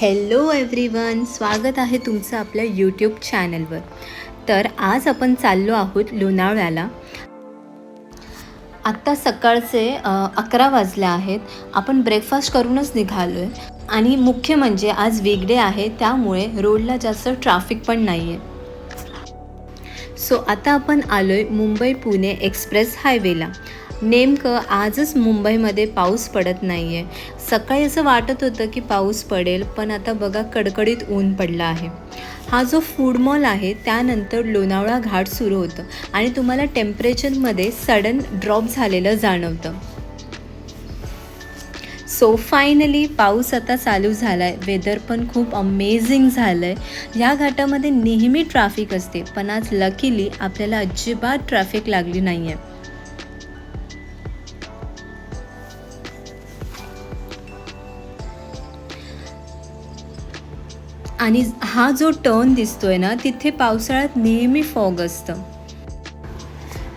Hello everyone, स्वागत आहे तुमचं आपल्या यूट्यूब चॅनलवर. तर आज आपण चाललो आहोत लोणावळ्याला. आत्ता सकाळचे 11 वाजले आहेत. आपण ब्रेकफास्ट करूनच निघालो आहे आणि मुख्य म्हणजे आज वीकडे आहे, त्यामुळे रोडला जास्त ट्रॅफिक पण नाही आहे. सो आता आपण आलो आहे मुंबई पुणे एक्सप्रेस हायवेला. नेमकं आजच मुंबईमध्ये पाऊस पडत नाही आहे. सकाळी असं वाटत होतं की पाऊस पडेल, पण आता बघा कडकडीत ऊन पडला आहे. हा जो फूड मॉल आहे त्यानंतर लोणावळा घाट सुरू होतं आणि तुम्हाला टेम्परेचरमध्ये सडन ड्रॉप झालेलं जाणवतं. सो फायनली पाऊस आता चालू झाला आहे. वेदर पण खूप अमेझिंग झालं आहे. ह्या घाटामध्ये नेहमी ट्रॅफिक असते, पण आज लकीली आपल्याला अजिबात ट्रॅफिक लागली नाही आहे. आणि हा जो टर्न दिसतोय ना, तिथे पावसाळ्यात नेहमी फॉग असतं.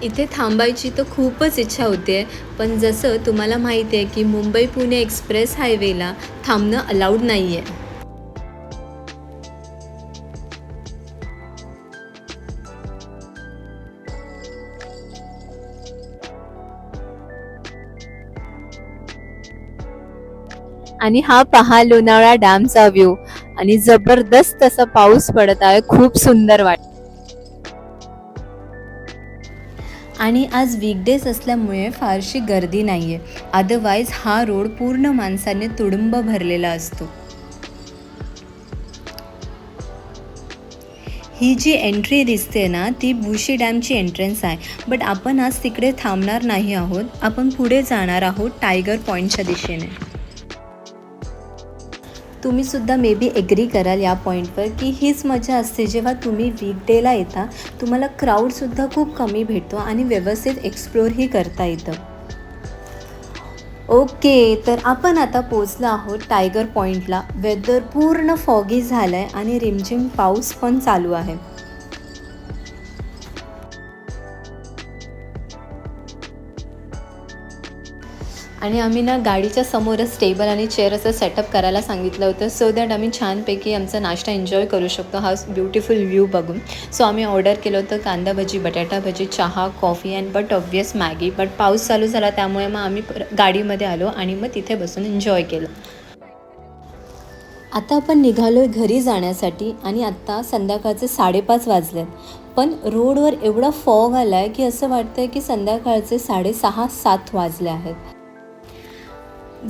इथे थांबायची तर खूपच इच्छा होते, पण जसं तुम्हाला माहिती आहे की मुंबई पुणे एक्सप्रेस हायवेला थांबणं अलाउड नाही आहे. आणि हा पहा लोणावळा डॅमचा व्ह्यू आणि जबरदस्त असा पाऊस पडत आहे. खूप सुंदर वाटत. आणि आज वीकडेज असल्यामुळे फारशी गर्दी नाही आहे. अदरवाईज हा रोड पूर्ण माणसाने तुडुंब भरलेला असतो. ही जी एंट्री दिसते ना, ती भुशी डॅमची एंट्रन्स आहे. बट आपण आज तिकडे थांबणार नाही आहोत. आपण पुढे जाणार आहोत टायगर पॉईंटच्या दिशेने. तुम्ही सुद्धा मे बी एग्री कराल या पॉईंटवर की हीच मजा असते जेव्हा तुम्ही वीकडेला येता. तुम्हाला क्राऊडसुद्धा खूप कमी भेटतो आणि व्यवस्थित एक्सप्लोरही करता येतं. ओके, तर आपण आता पोचलो आहोत टायगर पॉईंटला. वेदर पूर्ण फॉगी झालं आहे आणि रिमझिम पाऊस पण चालू आहे. आणि आम्ही ना गाडीच्या समोरच टेबल आणि चेअर असं सेटअप करायला सांगितलं होतं, सो दॅट आम्ही छानपैकी आमचा नाश्ता एन्जॉय करू शकतो हा ब्युटिफुल व्ह्यू बघून. सो आम्ही ऑर्डर केलं होतं कांदा भजी, बटाटा भजी, चहा, coffee and but obvious Maggi. But पाऊस चालू झाला त्यामुळे मग आम्ही गाडीमध्ये आलो आणि मग तिथे बसून एन्जॉय केलं. आता आपण निघालो आहे घरी जाण्यासाठी आणि आत्ता संध्याकाळचे 5:30 वाजलेत. पण रोडवर एवढा फॉग आला आहे की असं वाटतं आहे की संध्याकाळचे 6:30-7 वाजले आहेत.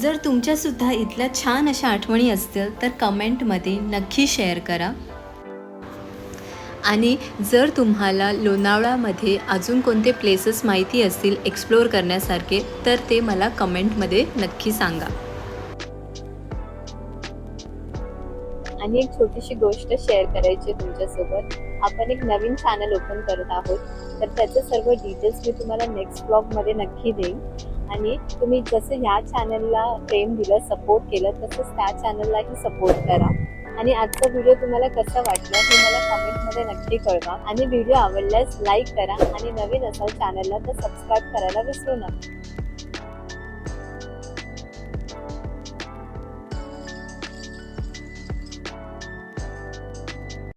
जर तुमच्यासुद्धा इथल्या छान अशा आठवणी असतील तर कमेंटमध्ये नक्की शेअर करा. आणि जर तुम्हाला लोणावळ्यामध्ये अजून कोणते प्लेसेस माहिती असतील एक्सप्लोअर करण्यासारखे, तर ते मला कमेंटमध्ये नक्की सांगा. आणि एक छोटीशी गोष्ट शेअर करायची आहे तुमच्यासोबत. आपण एक नवीन चॅनल ओपन करत आहोत, तर त्याचे सर्व डिटेल्स मी तुम्हाला नेक्स्ट ब्लॉगमध्ये नक्की देईन. आणि तुम्ही जसं ह्या चॅनलला प्रेम दिलं, सपोर्ट केलं, तसंच त्या चॅनललाही सपोर्ट करा. आणि आजचा व्हिडिओ तुम्हाला कसा वाटला हे मला कमेंटमध्ये नक्की कळवा. आणि व्हिडिओ आवडल्यास लाईक करा आणि नवीन असाल चॅनलला तर सबस्क्राईब करायला विसरू नका.